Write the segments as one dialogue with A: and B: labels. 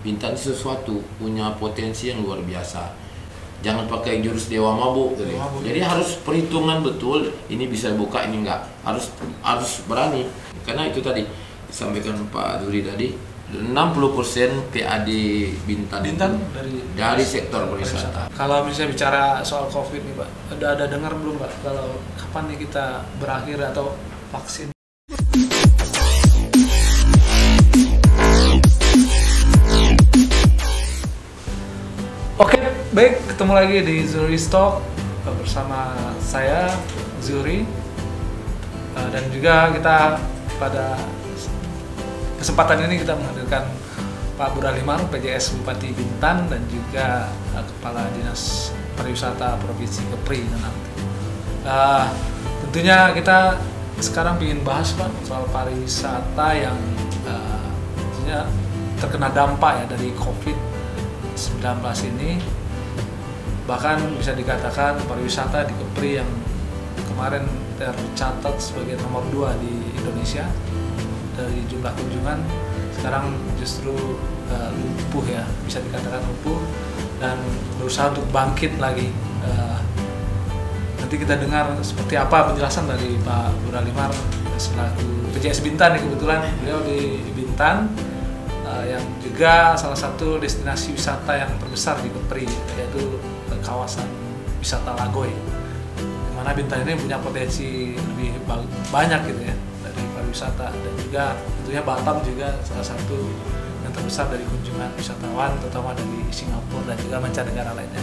A: Bintan sesuatu punya potensi yang luar biasa. Jangan pakai jurus dewa mabuk gitu. Jadi harus perhitungan betul, ini bisa buka, ini enggak. Harus berani. Karena itu tadi disampaikan Pak Duri tadi, 60% PAD Bintan dari sektor pariwisata.
B: Kalau misalnya bicara soal COVID nih Pak, ada dengar belum Pak kalau kapan nih kita berakhir atau vaksin? Oke, baik, ketemu lagi di Zuri Talk bersama saya Zuri, dan juga kita pada kesempatan ini kita menghadirkan Pak Buralimar, PJS Bupati Bintan, dan juga Kepala Dinas Pariwisata Provinsi Kepri. Tentunya kita sekarang ingin bahas Pak soal pariwisata yang tentunya terkena dampak ya dari COVID-19 ini. Bahkan bisa dikatakan pariwisata di Kepri yang kemarin tercatat sebagai nomor 2 di Indonesia dari jumlah kunjungan, sekarang justru lumpuh ya, bisa dikatakan lumpuh dan berusaha untuk bangkit lagi. Nanti kita dengar seperti apa penjelasan dari Pak Buralimar selaku PJS Bintan, kebetulan beliau di Bintan, yang juga salah satu destinasi wisata yang terbesar di Kepri, yaitu kawasan wisata Lagoy, di mana Bintan ini punya potensi lebih banyak gitu ya dari pariwisata, dan juga tentunya Batam juga salah satu yang terbesar dari kunjungan wisatawan, terutama dari Singapura dan juga mancanegara lainnya.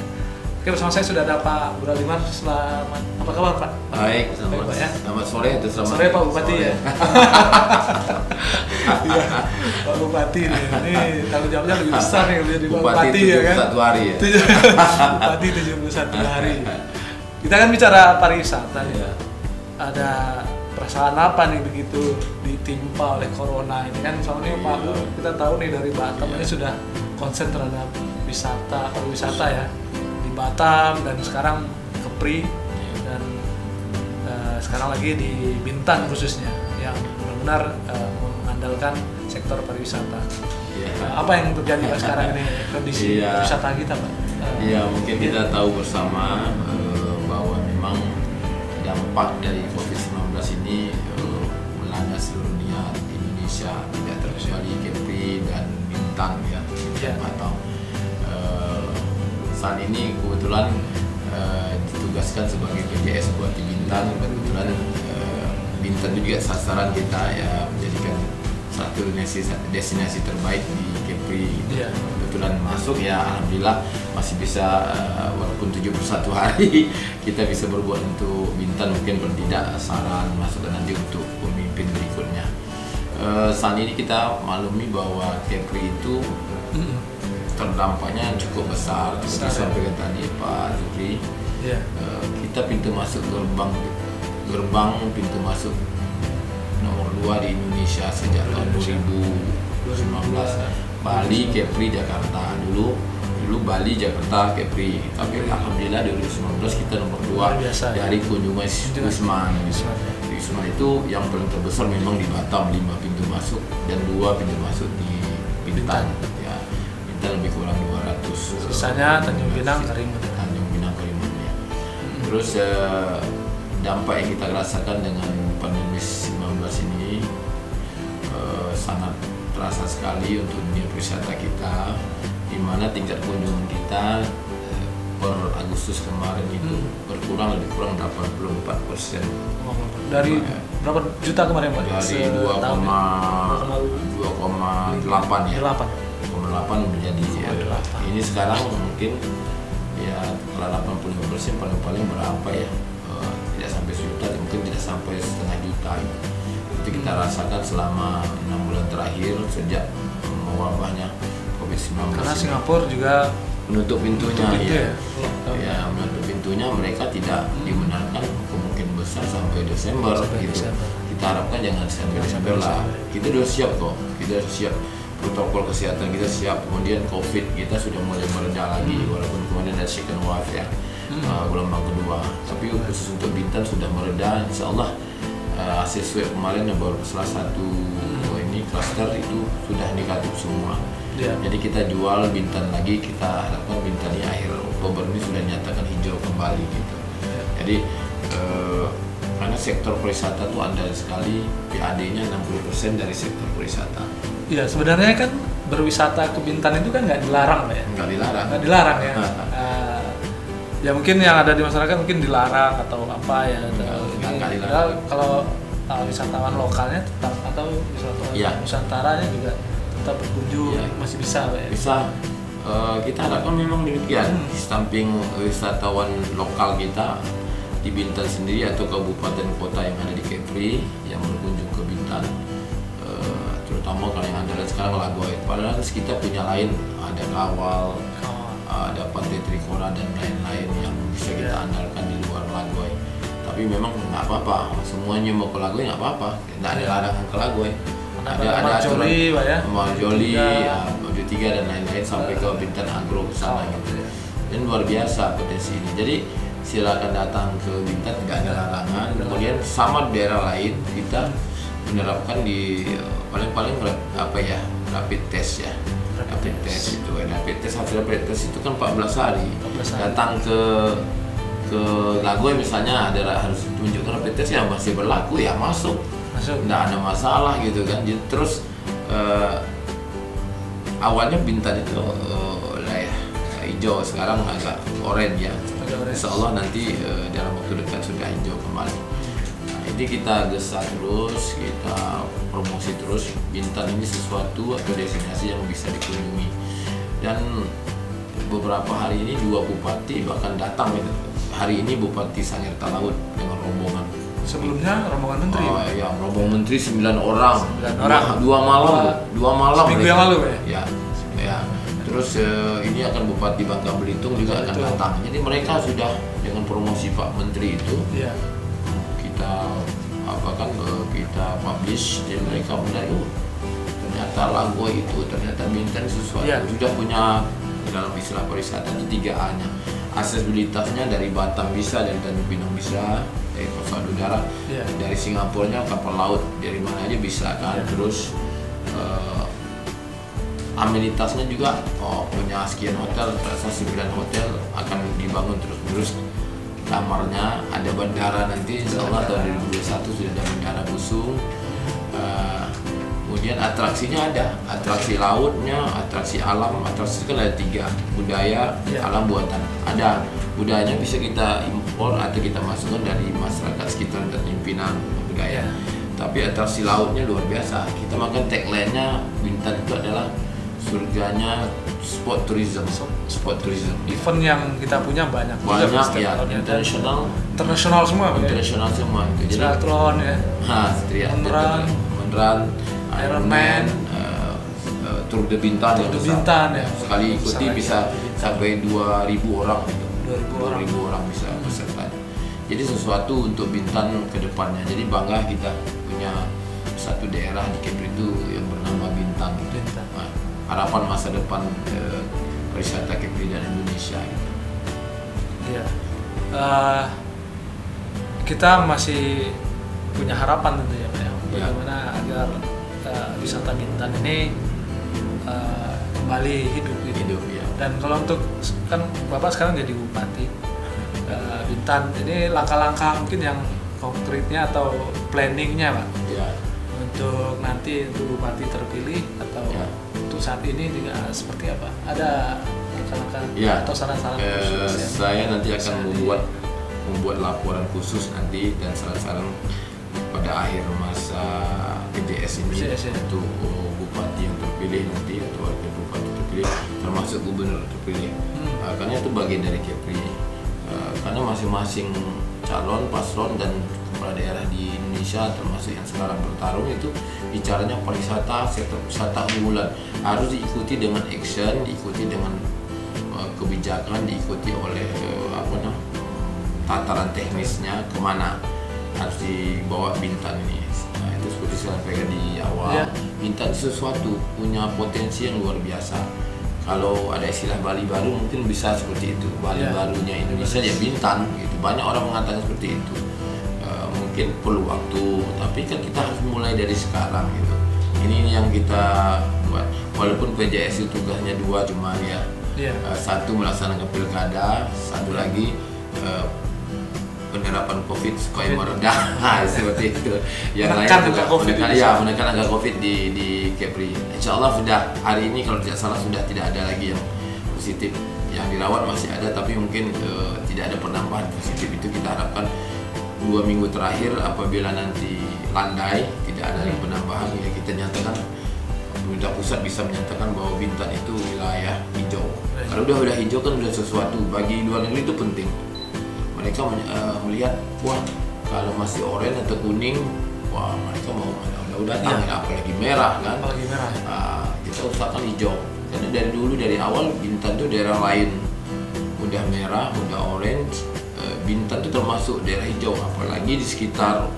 B: Oke, bersama saya sudah ada Pak Buralimar. Selamat, apa kabar Pak?
A: Baik, selamat,
B: Pak, ya?
A: Selamat sore itu selamat
B: sore Pak Bupati ya. Iya, Pak Bupati nih. Ini tanggung jawabnya lebih besar nih menjadi Pak Bupati ya kan.
A: 71 hari ya.
B: Bupati 71 hari. Kita kan bicara pariwisata nih.
A: Ya.
B: Ada perasaan apa nih begitu ditimpa oleh corona ini kan? Soalnya Pak Bu, kita tahu nih dari Batam ini sudah konsen terhadap wisata, pariwisata ya. Batam dan sekarang Kepri dan sekarang lagi di Bintan khususnya yang benar-benar mengandalkan sektor pariwisata. Apa yang terjadi Pak sekarang ini kondisi pariwisata kita Pak?
A: Iya, mungkin kita tahu bersama bahwa memang dampak dari COVID-19 ini melanda seluruh dunia, Indonesia, tidak terkecuali Kepri dan Bintan ya, Batam. Saat ini kebetulan ditugaskan sebagai PJS Bupati Bintan. Kebetulan Bintan juga sasaran kita ya, menjadikan satu destinasi terbaik di Kepri. Kebetulan masuk ya, alhamdulillah masih bisa, walaupun 71 hari kita bisa berbuat untuk Bintan, mungkin bertindak saran masukan nanti untuk pemimpin berikutnya. Saat ini kita maklumi bahwa Kepri itu terdampaknya cukup besar, seperti sampaikan tadi Pak Zuri. Kita pintu masuk gerbang pintu masuk nomor 2 di Indonesia sejak tahun 2019. Bali, Kepri, Jakarta. Dulu Bali, Jakarta, Kepri. Tapi alhamdulillah 2019 kita nomor 2 dari kunjungan Wisman. Wisman itu yang paling terbesar memang di Batam, 5 pintu masuk dan 2 pintu masuk di Bintan. Kita lebih kurang 200.
B: Sisanya Tanjung Pinang, Karimun.
A: Ya. Terus dampak yang kita rasakan dengan pandemi 19 ini sangat terasa sekali untuk dunia pariwisata kita, di mana tingkat kunjungan kita per Agustus kemarin itu lebih kurang 84%.
B: Dari berapa juta kemarin Pak?
A: Dari 2,8 ya. 8 menjadi ini sekarang mungkin ya kalau 85% paling berapa ya, tidak sampai sejuta, mungkin tidak sampai setengah juta. Itu kita rasakan selama 6 bulan terakhir sejak wabahnya COVID-19.
B: Karena Singapura juga
A: menutup pintunya menutup pintunya, mereka tidak dibenarkan kemungkinan besar sampai Desember gitu. Kita harapkan jangan sampai Desember lah. Kita sudah siap kok, kita siap. Protokol kesehatan kita siap, kemudian COVID kita sudah mulai mereda lagi, walaupun kemudian ada second wave ya, gelombang kedua. Tapi khusus untuk Bintan sudah mereda, insya Allah hasil swab kemarin baru salah satu ini cluster itu sudah negatif semua.
B: Iya.
A: Jadi kita jual Bintan lagi, kita harapkan Bintan di akhir Oktober ini sudah dinyatakan hijau kembali gitu. Jadi karena sektor pariwisata itu andal sekali, PAD-nya 60% dari sektor pariwisata.
B: Iya, sebenarnya kan berwisata ke Bintan itu kan nggak dilarang, Pak ya?
A: Nggak dilarang.
B: Nggak dilarang ya. Ya mungkin yang ada di masyarakat mungkin dilarang atau apa ya.
A: Nggak dilarang.
B: Padahal kalau wisatawan lokalnya tetap atau wisatawan Nusantaranya juga tetap berkunjung masih bisa, Pak ya?
A: Bisa. Kita harapkan memang demikian. Samping wisatawan lokal kita di Bintan sendiri atau kabupaten kota yang ada di Kepri yang berkunjung ke Bintan, terutama kalau yang ada sekarang Lagoy. Padahal kita punya lain, ada Kawal, ada Pantai Trikora dan lain-lain yang bisa kita andalkan di luar Lagoy. Tapi memang nggak apa-apa, semuanya mau ke Lagoy nggak apa-apa, nggak ada larangan ke Lagoy. Ada aturan Marjoli, Mojo 3 dan lain-lain sampai ke Bintan Agro ke sana gitu. Dan luar biasa potensi ini. Jadi silakan datang ke Bintan, tidak ada larangan. Kemudian sama daerah lain kita menerapkan di paling-paling rapid test ya. Rapid test itu, hasil rapid test itu kan 14 hari. Datang ke Lagoy misalnya harus tunjukkan rapid test yang masih berlaku ya masuk. Tidak ada masalah gitu kan. Jadi terus awalnya Bintan itu hijau, sekarang agak orange ya. Insya Allah nanti dalam waktu dekat sudah hijau kembali. Nah, ini kita gesa terus, kita promosi terus. Bintan ini sesuatu atau destinasi yang bisa dikunjungi. Dan beberapa hari ini 2 bupati bahkan datang gitu. Hari ini Bupati Sangir Talaut dengan rombongan.
B: Sebelumnya rombongan menteri.
A: Oh ya, rombongan menteri 9 orang.
B: 9 orang.
A: Dua malam.
B: Seminggu yang lalu
A: ya. Ya. Terus ini akan Bupati Bangka Belitung juga akan datang. Jadi mereka sudah dengan promosi Pak Menteri itu kita kita publish. Jadi mereka benar ternyata Lagoy itu, ternyata Bintan sesuatu sudah punya dalam istilah pariwisata itu 3A-nya. Aksesibilitasnya dari Batam bisa, dari Tanjung Pinang bisa, dari pesawat udara, dari Singapurnya kapal laut, dari mana aja bisa kan. Terus amenitasnya juga punya sekian hotel, rasa 9 hotel akan dibangun terus-menerus. Kamarnya ada bandara nanti, insya Allah tahun 2021 sudah ada bandara Busung. Kemudian atraksinya ada, atraksi lautnya, atraksi alam. Atraksi kan ada 3, budaya, alam, buatan. Ada budayanya bisa kita impor atau kita masukkan dari masyarakat sekitar Tanjung Pinang budaya. Tapi atraksi lautnya luar biasa. Kita makan tagline-nya Bintan itu adalah surganya sport tourism.
B: Event yang kita punya banyak
A: ya, internasional
B: semua.
A: Internasional semua.
B: Triathlon ya.
A: Menran, Ironman, Tour de Bintan
B: ya.
A: Sekali ikuti bisa sampai 2.000 orang gitu. 2.000 orang bisa pesertanya. Jadi sesuatu untuk Bintan ke depannya. Jadi bangga kita punya satu daerah di Kepri itu yang bernama Bintan. Nah, harapan masa depan pariwisata Kepri dan Indonesia gitu.
B: Iya. Kita masih punya harapan tentu ya, Pak. Bagaimana agar wisata Bintan ini kembali hidup
A: ya.
B: Dan kalau untuk kan Bapak sekarang jadi Bupati Bintan, ini langkah-langkah mungkin yang konkretnya atau planningnya, Pak, untuk nanti untuk Bupati terpilih atau untuk saat ini juga seperti apa? Ada langkah-langkah atau saran-saran khusus?
A: Saya nanti akan membuat laporan khusus nanti dan saran-saran pada akhir masa PJS ini untuk bupati yang terpilih nanti atau wakil bupati terpilih, termasuk gubernur terpilih. Karena itu bagian dari Kepri. Karena masing-masing calon, paslon dan kepala daerah di Indonesia termasuk yang sekarang bertarung itu bicaranya pariwisata, sektor wisata unggulan harus diikuti dengan action, diikuti dengan kebijakan, diikuti oleh tataran teknisnya kemana harus dibawa Bintan ini. Nah, itu seperti saya sampaikan di awal, Bintan sesuatu punya potensi yang luar biasa. Kalau ada istilah Bali baru mungkin bisa seperti itu. Bali barunya Indonesia ya Bintan gitu. Banyak orang mengatakan seperti itu. Mungkin perlu waktu, tapi kan kita harus mulai dari sekarang gitu. Ini yang kita buat. Walaupun PJS itu tugasnya 2 cuma ya. Satu melaksanakan pilkada, satu lagi penerapan COVID supaya meredah seperti itu. Yang lain juga menekan angka COVID di Kepri. Insya Allah sudah hari ini kalau tidak salah sudah tidak ada lagi yang positif. Yang dirawat masih ada tapi mungkin tidak ada penambahan positif. Itu kita harapkan 2 minggu terakhir apabila nanti landai tidak ada lagi penambahan ya kita nyatakan pemerintah pusat bisa menyatakan bahwa Bintan itu wilayah hijau. Kalau udah hijau kan udah sesuatu bagi luar negeri itu penting. Mereka melihat wah kalau masih oranye atau kuning wah mereka mau udah datang ya. Apalagi merah kan. Kita usahakan hijau. Karena dari dulu dari awal Bintan itu daerah lain udah merah, udah orange. Bintan itu termasuk daerah hijau, apalagi di sekitar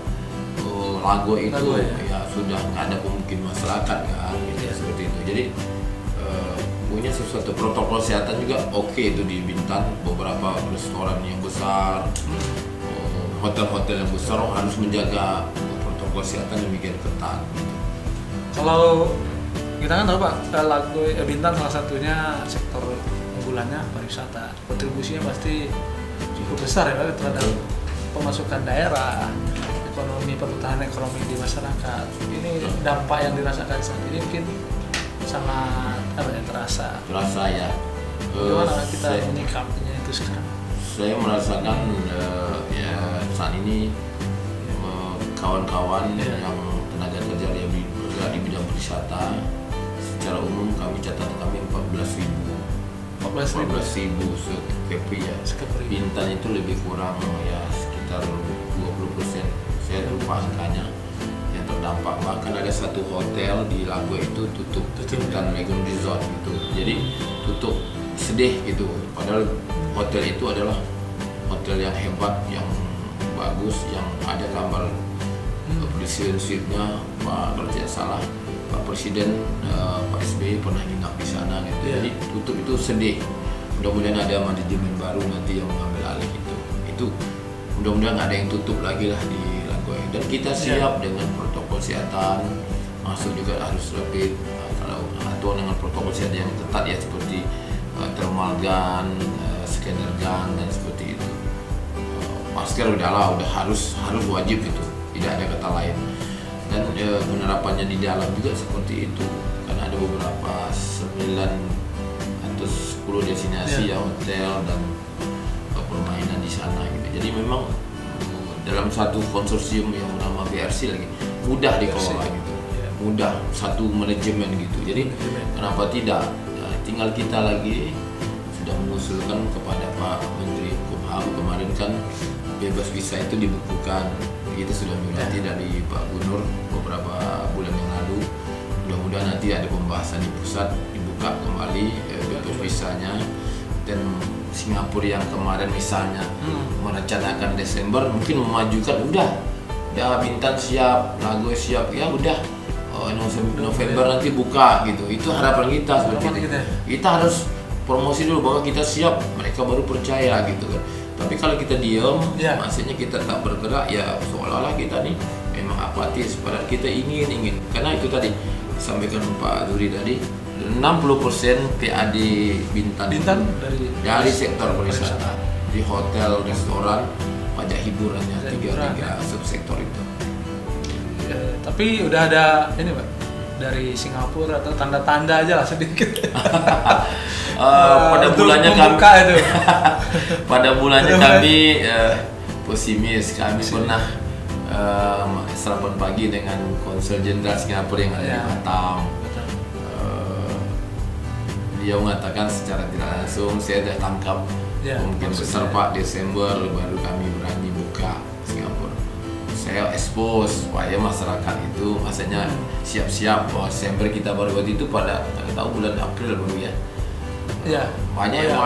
A: Lago itu ya sudah nggak ada pemukiman masyarakat kan, gitu, seperti itu. Jadi punya sesuatu protokol kesehatan juga oke itu di Bintan, beberapa restoran yang besar, hotel-hotel yang besar harus menjaga protokol kesehatan demikian ketat. Gitu.
B: Kalau kita kan tahu Pak, Lago Bintan salah satunya sektor unggulannya pariwisata, kontribusinya pasti cukup besar ya Pak terhadap pemasukan daerah, ekonomi, perputanan ekonomi di masyarakat. Ini dampak yang dirasakan saat ini mungkin sangat terasa ya. Bagaimana kita menyikapinya itu sekarang?
A: Saya merasakan ya saat ini kawan-kawan yang tenaga kerja yang bergerak di bidang pariwisata secara umum kami catatan kami 14.000 Kepri ya. Bintan itu lebih kurang ya sekitar 20%. Saya lupa angkanya yang terdampak. Bahkan ada satu hotel di Lago itu tutup Bintan Lagoon Resort gitu. Jadi tutup, sedih gitu. Padahal hotel itu adalah hotel yang hebat, yang bagus, yang ada kamar presiden suite-nya. Kalau tidak salah Pak Presiden Pak SBY pernah nginap di sana gitu. Jadi tutup itu sedih. Mudah-mudahan ada manajemen baru nanti yang mengambil alih itu. Itu mudah-mudahan ada yang tutup lagi lah di Lago. Dan kita siap dengan protokol kesehatan. Masuk juga harus rapid. Kalau atau dengan protokol kesehatan yang ketat ya seperti thermal gun, scanner gun dan seperti itu. Masker udah harus wajib itu. Tidak ada kata lain. Dan penerapannya di dalam juga seperti itu karena ada beberapa 9 atau 10 destinasi ya hotel dan permainan di sana gitu. Jadi memang dalam satu konsorsium yang bernama BRC lagi mudah dikelola gitu, mudah satu manajemen gitu. Jadi kenapa tidak? Tinggal kita lagi sudah mengusulkan kepada Pak Menteri Hukum kemarin kan bebas visa itu dibukukan. Kita sudah menanti dari Pak Gubernur beberapa bulan yang lalu. Mudah-mudahan nanti ada pembahasan di pusat dibuka kembali bebas visanya. Dan Singapura yang kemarin misalnya merencanakan Desember mungkin memajukan udah Bintan siap, Lago siap ya udah November nanti buka gitu. Itu harapan kita seperti itu. Kita harus promosi dulu bahwa kita siap, mereka baru percaya gitu kan. Tapi kalau kita diam, maksudnya kita tak bergerak ya seolah-olah kita nih memang apatis. Padahal kita ingin. Karena itu tadi disampaikan Pak Duri tadi 60% PAD Bintan dari sektor pariwisata, di hotel, restoran, pajak hiburannya tiga subsektor itu.
B: Tapi udah ada ini Pak dari Singapura atau tanda-tanda aja lah sedikit.
A: Pada bulannya kami pesimis. Kami pernah sarapan pagi dengan konsul jenderal Singapura yang ada di Batam. Dia mengatakan secara tidak langsung saya sudah tangkap mungkin besar Pak Desember baru kami berani buka Singapura. Saya expose supaya masyarakat itu maksudnya siap-siap bahwa Desember kita baru waktu itu pada tahu bulan April baru ya. Banyak yang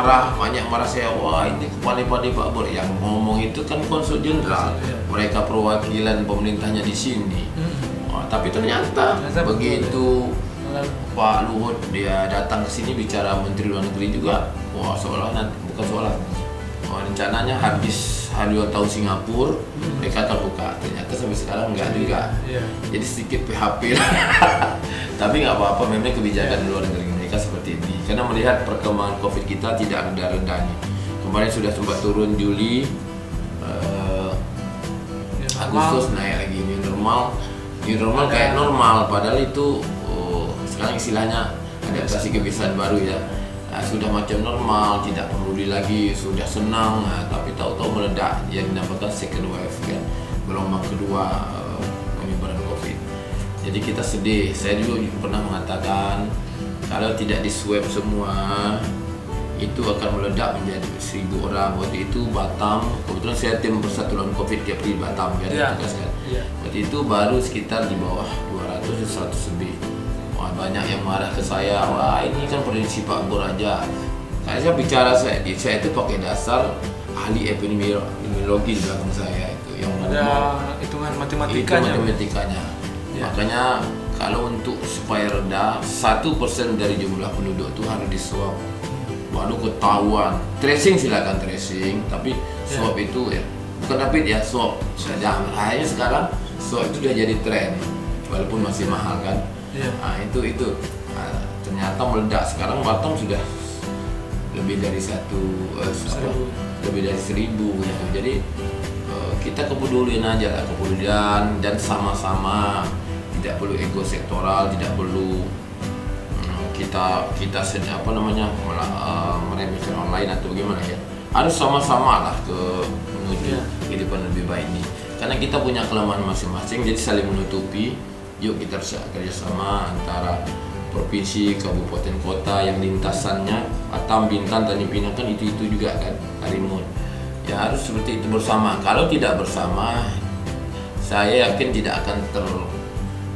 A: marah saya, wah ini kepala-kepala Pak Bor yang ngomong itu kan konsul jenderal, mereka perwakilan pemerintahnya di sini. Tapi ternyata begitu Pak Luhut dia datang ke sini bicara Menteri Luar Negeri juga, wah seolah rencananya habis hari 2 tahun Singapura mereka akan buka, ternyata sampai sekarang enggak juga. Jadi sedikit PHP lah. Tapi nggak apa-apa, memang kebijakan luar negeri mereka seperti ini. Karena melihat perkembangan COVID kita tidak reda-redanya. Kemarin sudah sempat turun Juli, Agustus naik lagi. New normal kayak normal. Padahal itu sekarang istilahnya adaptasi kebiasaan baru ya. Sudah macam normal, tidak peduli lagi, sudah senang. Tapi tahu-tahu meledak yang dinamakan second wave kan, gelombang kedua penyebaran COVID. Jadi kita sedih. Saya juga pernah mengatakan kalau tidak di swab semua itu akan meledak menjadi 1.000 orang. Waktu itu Batam, kebetulan saya tim persatuan COVID tiap di Batam kan, waktu itu baru sekitar di bawah 200-100 lebih. Wah, banyak yang marah ke saya. Wah, ini kan prediksi Pak Bor aja. Saya bicara saya itu pakai dasar ahli epidemiologi di belakang saya itu yang
B: ada hitungan matematikanya.
A: Makanya kalau untuk supaya reda 1% dari jumlah penduduk itu harus diswab. Baru ketahuan. Tracing silakan tracing, tapi swab itu ya bukan rapid ya, swab. Akhirnya sekarang swab itu sudah jadi tren, walaupun masih mahal kan. Itu ternyata meledak. Sekarang Batam sudah lebih dari 1.000 gitu. Jadi kita kepedulian aja lah, kepedulian dan sama-sama. Tidak perlu ego sektoral, tidak perlu kita meremehkan online atau bagaimana ya. Harus sama-sama lah menuju kehidupan lebih baik ini. Karena kita punya kelemahan masing-masing, jadi saling menutupi. Yuk kita kerjasama antara provinsi, kabupaten, kota yang lintasannya Batam, Bintan, Tanjung Pinang kan itu juga kan, Karimun. Ya harus seperti itu bersama. Kalau tidak bersama, saya yakin tidak akan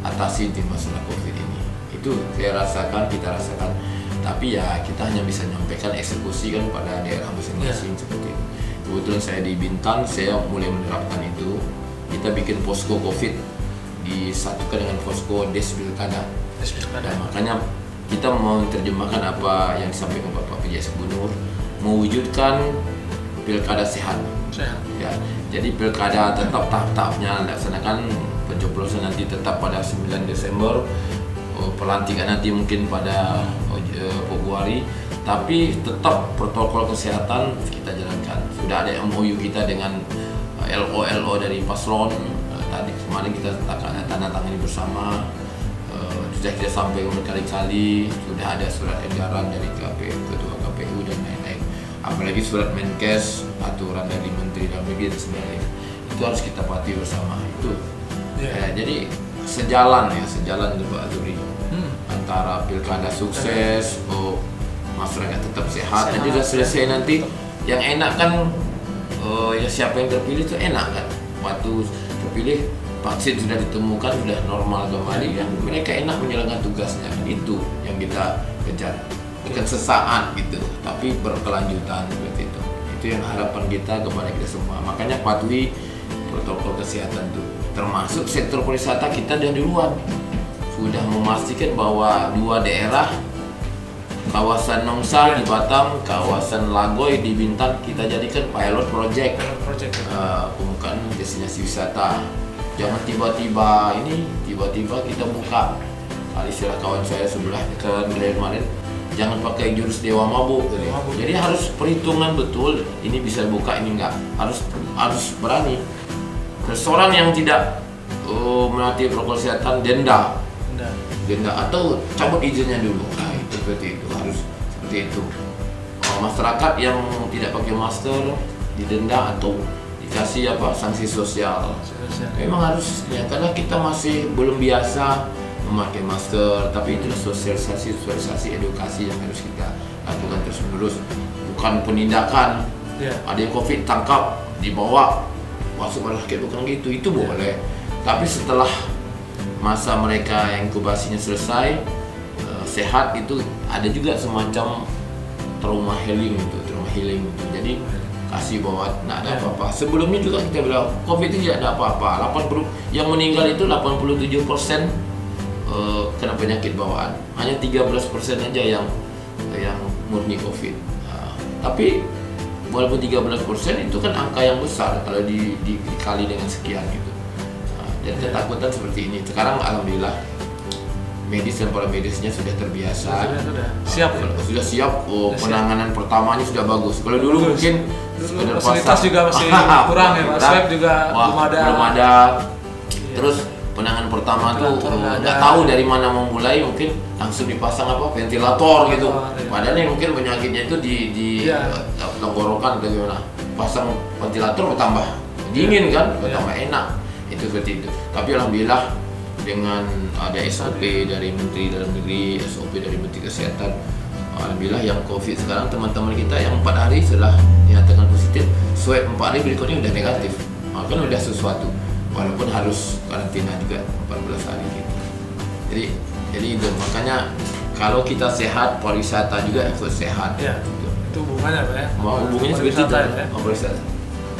A: atasi di masalah COVID ini. Itu saya rasakan, kita rasakan. Tapi ya kita hanya bisa menyampaikan eksekusi kan pada daerah masing-masing seperti itu. Kebetulan saya di Bintan, saya mulai menerapkan itu. Kita bikin posko COVID disatukan dengan posko Des Pilkada. Makanya kita mau terjemahkan apa yang disampaikan Bapak PJS Gubernur, mewujudkan pilkada sehat. Ya, jadi pilkada tetap tahap-tahapnya dilaksanakan. Pencoblosan nanti tetap pada 9 Desember, pelantikan nanti mungkin pada Februari, tapi tetap protokol kesehatan kita jalankan. Sudah ada MOU kita dengan LO dari paslon, tadi kemarin kita tanda tangani bersama, sudah kita sampaikan berkali-kali, sudah ada surat edaran dari Ketua KPU dan lain-lain. Apalagi surat Menkes, aturan dari Menteri Dalam Negeri dan sebagainya. Itu harus kita patuhi bersama itu. Jadi sejalan itu Pak Azuri, antara pilkada sukses, masyarakat tetap sehat, dan sudah selesai nanti yang enak kan ya siapa yang terpilih itu enak kan, waktu terpilih vaksin sudah ditemukan, sudah normal kembali, yang mereka enak menjalankan tugasnya. Itu yang kita kejar, bukan sesaat gitu, tapi berkelanjutan seperti itu. Itu yang harapan kita kepada kita semua. Makanya patuhi protokol kesehatan itu. Termasuk sektor pariwisata kita dan duluan sudah memastikan bahwa 2 daerah, kawasan Nongsa di Batam, kawasan Lagoy di Bintan, kita jadikan pilot project pembukaan destinasi wisata. Jangan tiba-tiba kita buka. Kali istilah kawan saya sebelah kemarin, jangan pakai jurus dewa mabuk. Jadi harus perhitungan betul. Ini bisa buka, ini enggak. Harus berani. Restoran yang tidak menaati protokol kesehatan denda atau cabut izinnya dulu. Nah, itu seperti itu, harus seperti itu. Masyarakat yang tidak pakai masker didenda atau dikasih sanksi sosial. Memang harus ya, karena kita masih belum biasa memakai masker, tapi itu sosialisasi edukasi yang harus kita lakukan terus-menerus, bukan penindakan. Ada yang COVID tangkap, dibawa masuk rumah sakit, bukan gitu. Itu boleh, tapi setelah masa mereka inkubasinya selesai, sehat, itu ada juga semacam trauma healing gitu. Jadi kasih bahwa nggak ada apa-apa. Sebelumnya juga kita bilang COVID itu tidak ada apa-apa. Yang meninggal itu 87% kena penyakit bawaan, hanya 13% aja yang murni COVID. Tapi walaupun 13% itu kan angka yang besar kalau dikali dengan sekian gitu. Dan ketakutan seperti ini. Sekarang alhamdulillah medis dan para medisnya sudah terbiasa.
B: Sudah siap.
A: Penanganan pertamanya sudah bagus. Kalau dulu mungkin
B: fasilitas juga masih kurang ya, Pak. Swab juga belum ada.
A: Terus penanganan pertama tuh nggak tahu dari mana mau mulai, mungkin langsung dipasang ventilator gitu. Padahal nih mungkin penyakitnya itu di tenggorokan atau gimana. Pasang ventilator bertambah dingin kan, bertambah enak. Itu seperti itu. Tapi alhamdulillah dengan ada SOP dari Menteri Dalam Negeri, SOP dari Menteri Kesehatan, alhamdulillah yang COVID sekarang teman-teman kita yang 4 hari setelah dinyatakan positif, swab 4 hari berikutnya udah negatif. Kan udah sesuatu. Walaupun harus karantina juga 14 hari gitu. Jadi itu makanya kalau kita sehat, pariwisata juga ikut sehat.
B: Ya, itu hubungannya Pak ya.
A: Hubungannya seperti itu.
B: Ya.
A: Pariwisata.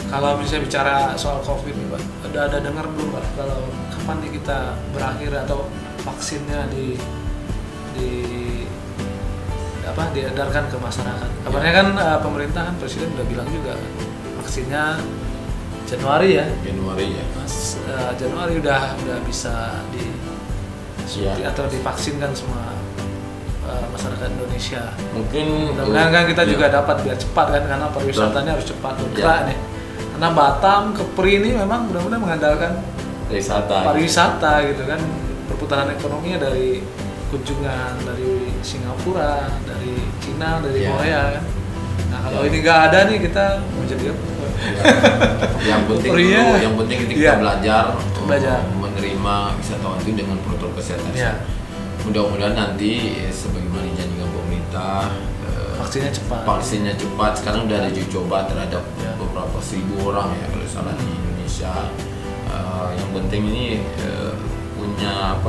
B: Kalau misalnya bicara soal COVID nih Pak, ada dengar belum Pak kalau kapan nih kita berakhir atau vaksinnya diedarkan ke masyarakat? Kabarnya kan pemerintah kan Presiden udah bilang juga vaksinnya Januari ya. Januari udah bisa atau divaksinkan semua masyarakat Indonesia.
A: Mungkin
B: mudah-mudahan kan kita juga dapat biar cepat kan, karena pariwisatanya harus cepat nih. Karena Batam, Kepri ini memang mudah-mudahan mengandalkan pariwisata gitu kan, perputaran ekonominya dari kunjungan dari Singapura, dari Cina, dari Korea kan. Nah kalau ini nggak ada nih kita mau jadi apa?
A: Yang penting kita belajar menerima wisatawan itu dengan protokol kesehatan. Mudah-mudahan nanti sebagaimana dijanjikan pemerintah, vaksinnya cepat. Sekarang udah ada uji coba terhadap beberapa 1.000 orang ya kalau salah di Indonesia. Yang penting ini punya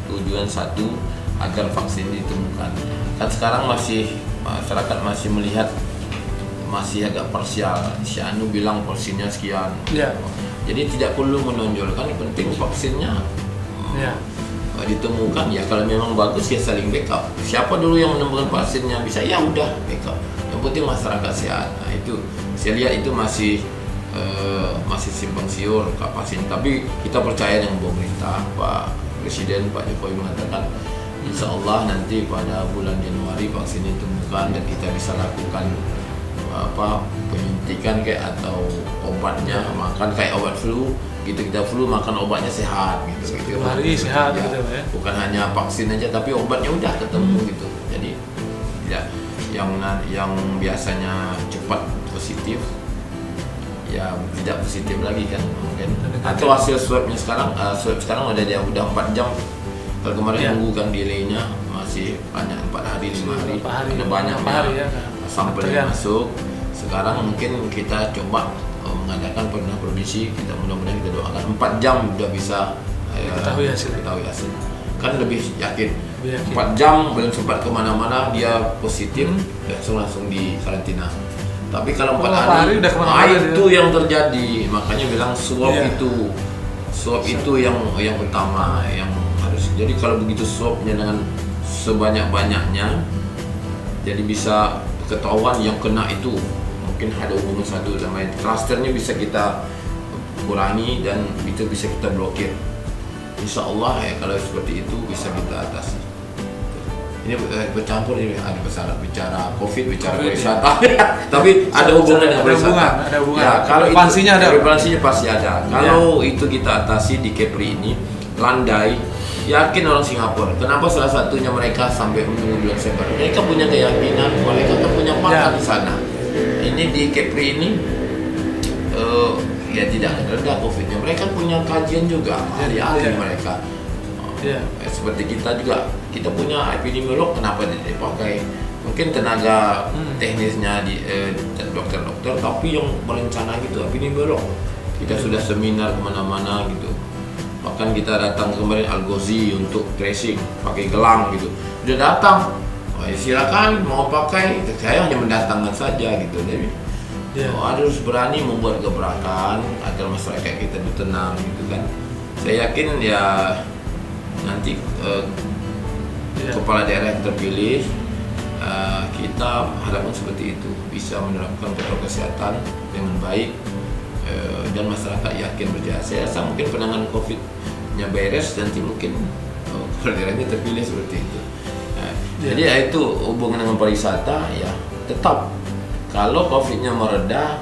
A: tujuan satu, agar vaksin ditemukan. Kan sekarang masyarakat masih melihat masih agak parsial. Si Anu bilang vaksinnya sekian. Jadi tidak perlu menonjolkan, yang penting vaksinnya ditemukan. Ya kalau memang bagus ya saling backup. Siapa dulu yang menemukan vaksinnya bisa, ya udah backup. Yang penting masyarakat sehat. Nah itu saya lihat itu masih simpang siur vaksin. Tapi kita percaya dengan pemerintah, Pak Presiden Pak Jokowi mengatakan insya Allah nanti pada bulan Januari vaksin ditemukan dan kita bisa lakukan penyuntikan atau obatnya, makan kayak obat flu gitu, kita flu makan obatnya sehat gitu.
B: Hari sehat gitu ya.
A: Bukan hanya vaksin aja tapi obatnya udah ketemu gitu. Jadi ya yang biasanya cepat positif ya tidak positif lagi kan mungkin. Atau hasil swabnya sekarang udah 4 jam. Kalau kemarin nunggu kan delaynya masih banyak 4 hari 5 hari. Ada banyaknya sampelnya masuk. Sekarang mungkin kita coba mengadakan pernah provinsi, kita mudah-mudahan kita doakan 4 jam udah bisa ketahui hasil. Kan lebih yakin. 4 jam belum sempat kemana-mana dia positif, langsung di karantina. Tapi kalau 4 hari udah itu yang terjadi. Makanya bilang swab itu yang utama yang harus. Jadi kalau begitu swabnya dengan sebanyak-banyaknya, jadi bisa ketahuan yang kena itu mungkin ada hubungan satu sama lain. Klasternya bisa kita kurangi dan itu bisa kita blokir. Insya Allah ya kalau seperti itu bisa kita atasi. Ini bercampur ini ada masalah bicara COVID, bicara pariwisata, tapi ada hubungan dengan pariwisata.
B: Ada hubungan.
A: Ya, kalau
B: relevansinya
A: pasti ada. Kalau itu kita atasi di Kepri ini landai, yakin orang Singapura. Kenapa salah satunya mereka sampai menunggu bulan September? Mereka punya keyakinan, mereka kan punya pakar di sana. Ini di Kepri ini ya tidak rendah COVID-nya. Mereka punya kajian juga, ahli-ahli mereka. Seperti kita juga, kita punya epidemiolog, kenapa tidak dipakai? Mungkin tenaga teknisnya di dokter-dokter, tapi yang berencana gitu epidemiolog. Kita sudah seminar kemana-mana gitu. Bahkan kita datang kemarin Al-Ghazi untuk tracing pakai gelang gitu. Udah datang, silakan mau pakai. Saya hanya mendatangkan saja gitu. Jadi harus berani membuat gebrakan agar masyarakat kita itu tenang gitu kan. Saya yakin ya nanti kepala daerah yang terpilih kita harapkan seperti itu, bisa menerapkan protokol kesehatan dengan baik dan masyarakat yakin berjaya. Saya rasa mungkin penanganan COVID-nya beres, nanti mungkin orderannya terpilih seperti itu. Nah, jadi ya itu hubungan dengan pariwisata ya tetap kalau COVID-nya mereda,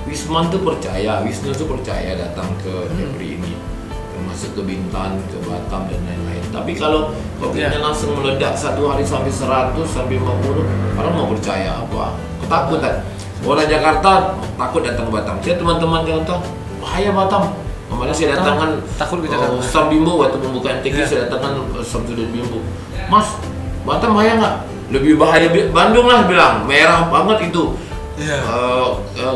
A: Wisman tuh percaya, Wisnu tuh percaya datang ke Kepri ini, termasuk ke Bintan, ke Batam dan lain-lain. Tapi kalau COVID-nya langsung meledak satu hari sampai 100 sampai 50, orang mau percaya apa? Ketakutan. Orang Jakarta takut datang ke Batam. Saya teman-teman Jakarta, bahaya Batam. Kemarin saya datangkan
B: takut ke Jakarta.
A: Sam Bimbo waktu pembukaan TK saya datangkan Samsudin Bimbo. Mas, Batam bahaya nggak? Lebih bahaya Bandung lah bilang, merah banget itu.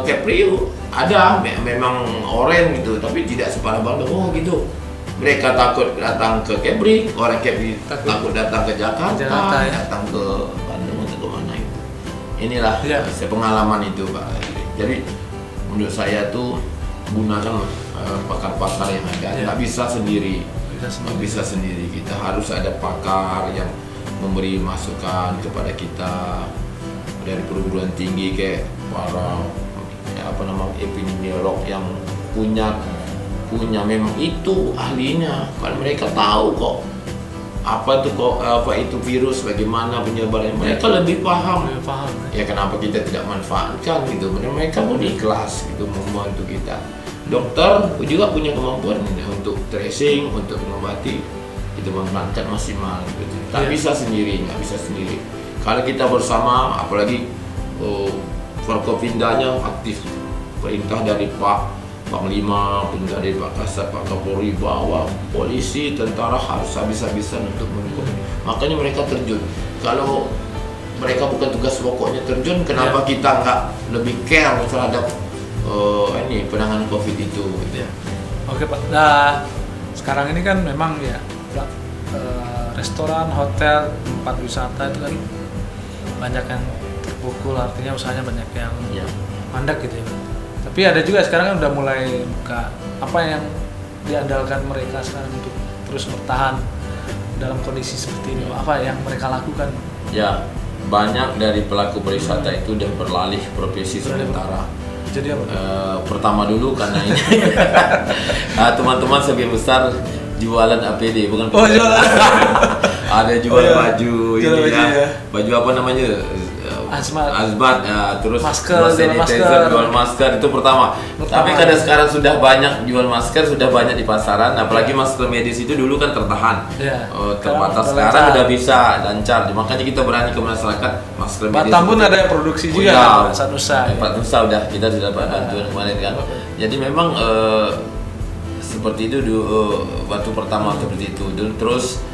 A: Kepri ada memang oranye gitu, tapi tidak separah Bandung. Oh gitu. Mereka takut datang ke Kepri, orang Kepri takut datang ke Jakarta, datang ke Bandung atau kemana itu. Inilah pengalaman itu Pak. Jadi menurut saya tuh gunakan pakar-pakar yang ada. Nggak bisa sendiri. Nggak bisa sendiri. Kita harus ada pakar yang memberi masukan kepada kita dari perguruan tinggi kayak para epidemiolog yang punya memang itu ahlinya, kan mereka tahu kok apa itu virus, bagaimana penyebarannya, mereka lebih paham. Ya kenapa kita tidak manfaatkan gitu, mereka pun ikhlas gitu membantu kita. Dokter juga punya kemampuan untuk tracing, untuk mengobati, itu memerankan maksimal gitu. Tak bisa sendiri, nggak bisa sendiri. Kalau kita bersama, apalagi Forkopimdanya aktif, perintah dari Pak Panglima, perintah dari Pak Kasat, Pak Kapolri bahwa polisi, tentara harus habis-habisan untuk mendukung. Makanya mereka terjun. Kalau mereka bukan tugas pokoknya terjun, kenapa kita nggak lebih care terhadap penanganan COVID itu? Gitu.
B: Oke Pak. Nah sekarang ini kan memang restoran, hotel, tempat wisata itu kan banyak yang terpukul, artinya usahanya banyak yang mandek gitu ya. Tapi ada juga sekarang kan udah mulai buka. Apa yang diandalkan mereka sekarang untuk terus bertahan dalam kondisi seperti ini? Apa yang mereka lakukan? Ya,
A: banyak dari pelaku pariwisata itu udah beralih profesi sementara.
B: Jadi apa?
A: Pertama dulu karena ini teman-teman sebagian besar jualan APD, bukan
B: jualan.
A: Ada jual baju ini baju apa namanya, azbat terus
B: masker,
A: jual masker itu pertama. Tapi karena sekarang sudah banyak jual masker, sudah banyak di pasaran, apalagi masker medis itu dulu kan tertahan, terbatas. Sekarang udah bisa lancar, makanya kita berani ke masyarakat masker medis.
B: Batam pun ada yang produksi juga, Pak
A: Nusa udah kita sudah bantuan kemarin kan. Jadi memang seperti itu waktu pertama seperti itu. Terus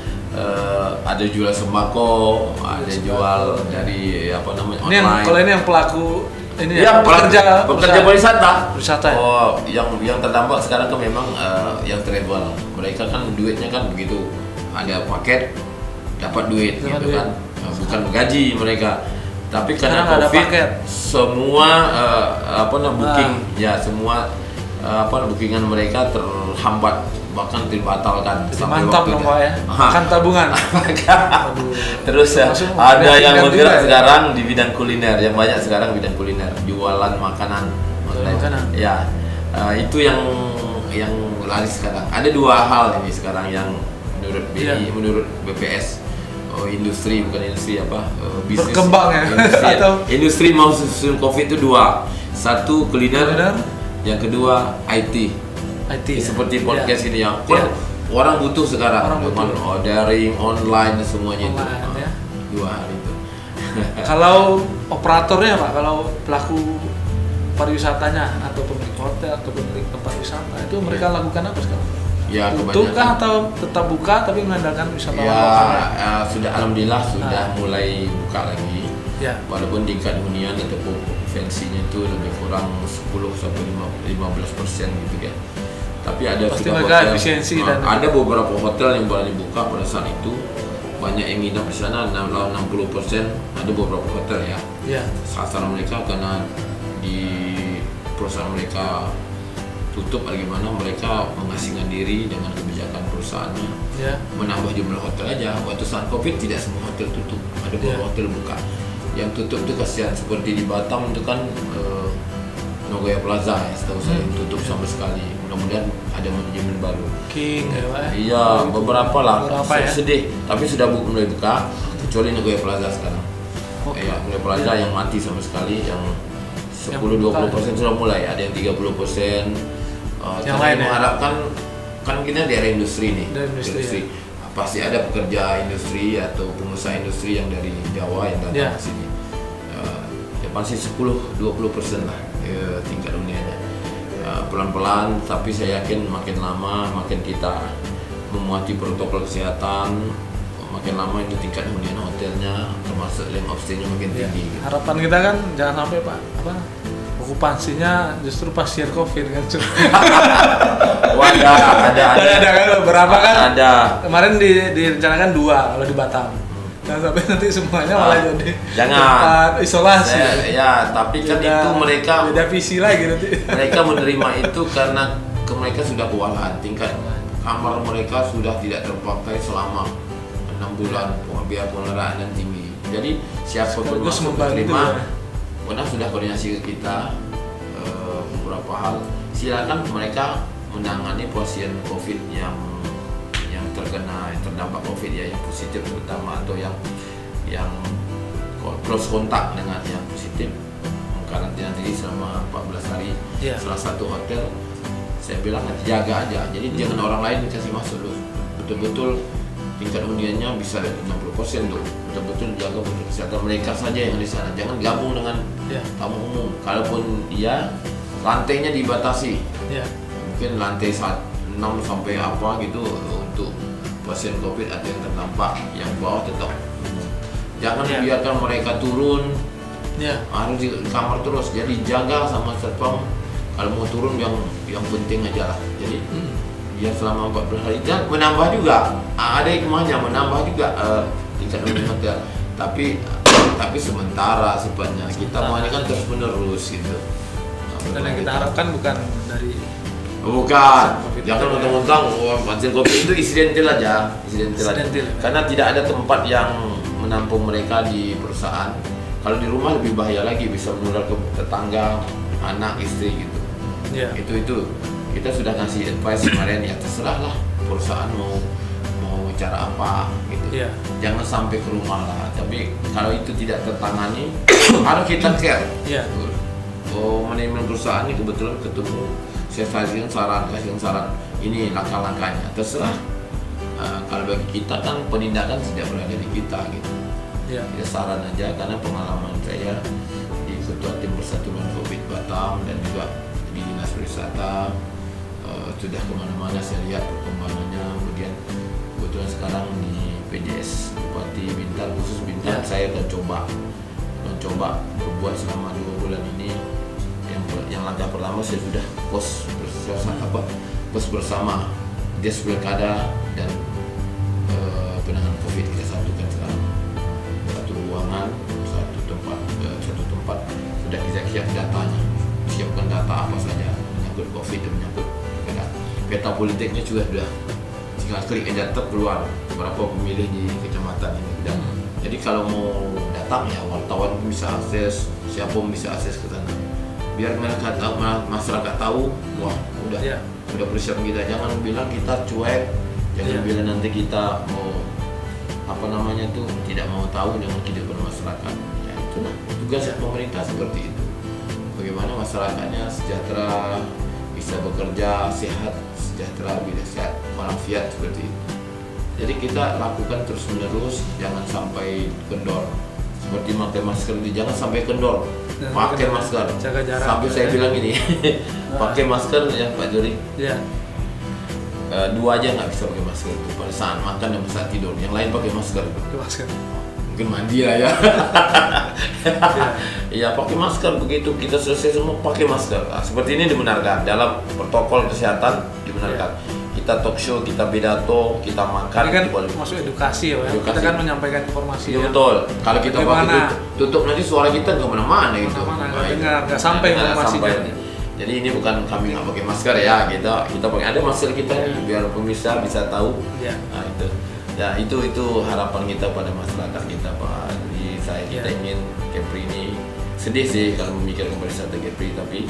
A: ada jual sembako, ada jual dari online.
B: Kalau ini yang pelaku ini
A: pekerja wisata.
B: Ya?
A: Oh, yang terdampak sekarang kan memang yang travel. Mereka kan duitnya kan begitu, ada paket dapat duit gitu kan. Bukan gaji mereka. Tapi karena COVID semua booking semua bookingan mereka terhambat, bahkan dibatalkan.
B: Mantap dong Pak ya, makan tabungan.
A: Terus ada yang bergerak sekarang di bidang kuliner, yang banyak sekarang bidang kuliner, jualan makanan. Itu yang laris sekarang. Ada dua hal ini sekarang yang menurut BI, menurut BPS, industri bisnis
B: berkembang ya.
A: Industri mau susul COVID itu dua, satu kuliner, yang kedua IT seperti podcast ini yang orang butuh sekarang, ordering online semuanya itu dua hal itu.
B: Kalau operatornya Pak, kalau pelaku pariwisatanya atau pemilik hotel atau pemilik tempat wisata itu mereka lakukan apa sekarang? Tutup kah atau tetap buka tapi mengandalkan wisata lokal?
A: Sudah alhamdulillah sudah mulai buka lagi. Walaupun tingkat hunian atau okupansinya itu lebih kurang 10-15% gitu kan. Tapi ada
B: pasti
A: juga
B: hotel,
A: ada beberapa hotel yang berani buka pada saat itu, banyak yang nginap di sana, 60%. Ada beberapa hotel sasaran mereka karena di perusahaan mereka tutup, bagaimana mereka mengasingkan diri dengan kebijakan perusahaannya, menambah jumlah hotel aja. Waktu saat COVID tidak semua hotel tutup, ada beberapa hotel buka. Yang tutup itu kasihan, seperti di Batam itu kan Nagoya Plaza setahu saya tutup sama sekali. mudah-mudahan ada manajemen baru.
B: King ya Pak.
A: Iya, beberapa lah.
B: Beberapa ya.
A: Sedih, tapi sudah mulai buka. Kecuali Nagoya Plaza sekarang.
B: Oke.
A: Ya, Nagoya Plaza yang mati sama sekali, yang 10-20% sudah mulai, ada yang 30%.
B: Yang
A: Kami
B: lain ya?
A: mengharapkan, kan kita di area industri nih.
B: Dari industri,
A: Pasti ada pekerja industri atau pengusaha industri yang dari Jawa yang datang
B: Ya.
A: ke sini. Ya pasti 10-20% lah tingkat huniannya. Pelan-pelan, tapi saya yakin makin lama makin kita memuati protokol kesehatan, makin lama ini tingkat hunian hotelnya termasuk length of stay-nya makin
B: Ya.
A: tinggi. Gitu.
B: Harapan kita kan jangan sampai Pak okupansinya justru pas year COVID kan.
A: Wah, ada
B: kan beberapa kan.
A: Ada.
B: Kemarin direncanakan 2 kalau di Batam. Jangan sampai nanti semuanya malah jadi
A: Jangan.
B: tempat isolasi.
A: Ya, tapi kan itu mereka
B: beda visi lagi nanti.
A: mereka menerima itu karena mereka sudah kewalahan, tingkat kamar mereka sudah tidak terpakai selama 6 bulan, biaya pengelolaan tinggi. Jadi siapapun
B: Sekaligus
A: masuk
B: membantu
A: terima,
B: ya.
A: benar sudah koordinasi ke kita beberapa hal. Silakan mereka menangani pasien COVID yang terdampak COVID ya, yang positif terutama atau yang close kontak dengan yang positif, karantina diri selama 14 hari.
B: Iya.
A: Salah satu hotel saya bilang jaga aja, jadi jangan orang lain dikasih masuk dulu, betul-betul tingkat huniannya bisa 60% tuh, betul-betul jaga protokol kesehatan mereka saja yang di sana, jangan gabung dengan
B: Ya.
A: tamu umum. Kalaupun iya, lantainya dibatasi,
B: Ya.
A: mungkin lantai 6 sampai apa gitu untuk pasien COVID atau yang terdampak, yang bawah tetap jangan
B: Ya.
A: biarkan mereka turun,
B: Ya.
A: harus di kamar terus. Jadi jaga sama satpam, kalau mau turun yang penting aja lah. Jadi ya selama 14 hari dan menambah juga, ada hikmahnya, menambah juga tingkat hunian hotel. Tapi sementara sifatnya, kita maunya kan terus menerus gitu.
B: Dan yang kita harapkan bukan dari
A: Bukan,
B: COVID
A: jangan
B: itu ya.
A: mentang-mentang pasien COVID itu insidental aja.
B: Insidental.
A: Karena tidak ada tempat yang menampung mereka di perusahaan. Kalau di rumah lebih bahaya lagi, bisa menular ke tetangga, anak, istri gitu.
B: Ya.
A: Itu kita sudah ngasih advice kemarin, ya terserah lah perusahaan mau cara apa gitu.
B: Iya.
A: Jangan sampai ke rumah lah. Tapi kalau itu tidak tertangani, harus kita care.
B: Iya.
A: Oh, manajemen perusahaan ini kebetulan ketemu, saya kasih saran ini langkah-langkahnya. Terserah. Kalau bagi kita kan penindakan tidak berada di kita gitu.
B: Ya.
A: Ya saran aja, karena pengalaman saya di Ketua Tim Persatuan COVID Batam dan juga di Dinas Pariwisata sudah kemana-mana saya lihat perkembangannya. Kemudian kebetulan sekarang di PJS Bupati Bintan, khusus Bintan, saya akan coba berbuat selama 2 bulan ini. Yang langkah pertama saya sudah pos bersama Des Pilkada dan penanganan COVID, kita satukan sekarang. Satu ruangan, satu tempat sudah kita siap datanya, siapkan data apa saja menyangkut COVID dan menyangkut peta politiknya juga sudah, tinggal klik aja keluar berapa pemilih di kecamatan ini. Dan jadi kalau mau datang ya wartawan bisa akses, siapa pun bisa akses ke sana. Biar masyarakat tahu, wah udah persiapan kita. Jangan bilang kita cuek, jangan bilang nanti kita mau tidak mau tahu dengan kehidupan masyarakat. Ya itulah tugas pemerintah seperti itu. Bagaimana masyarakatnya sejahtera, bisa bekerja, sehat, sejahtera, bisa sehat, walafiat seperti itu. Jadi kita lakukan terus menerus, jangan sampai kendor. Seperti pakai masker, jangan sampai kendor. Pakai masker.
B: Jaga jarak.
A: Sampai saya bilang ini, pakai masker ya Pak Juri.
B: Ya.
A: 2 aja nggak bisa pakai masker itu pada saat makan dan saat tidur. Yang lain pakai masker.
B: Pakai masker.
A: Mungkin mandi lah ya. Iya pakai masker, begitu kita selesai semua pakai masker. Nah, seperti ini dibenarkan dalam protokol kesehatan, dibenarkan. Kita talk show, kita pidato, kita makan.
B: Ini kan masuk edukasi ya, Pak. Kita kan menyampaikan informasi.
A: Iya betul. Kalau kita pakai tutup nanti suara kita nggak mana-mana gitu.
B: Nggak dengar, nggak sampai informasinya.
A: Jadi ini bukan kami nggak pakai masker ya, kita pakai, ada masker kita nih biar pemirsa bisa tahu.
B: Ya.
A: Nah itu. Ya itu harapan kita pada masyarakat kita Pak. Jadi kita ingin Kepri ini, sedih sih kalau memikirkan pariwisata Kepri, tapi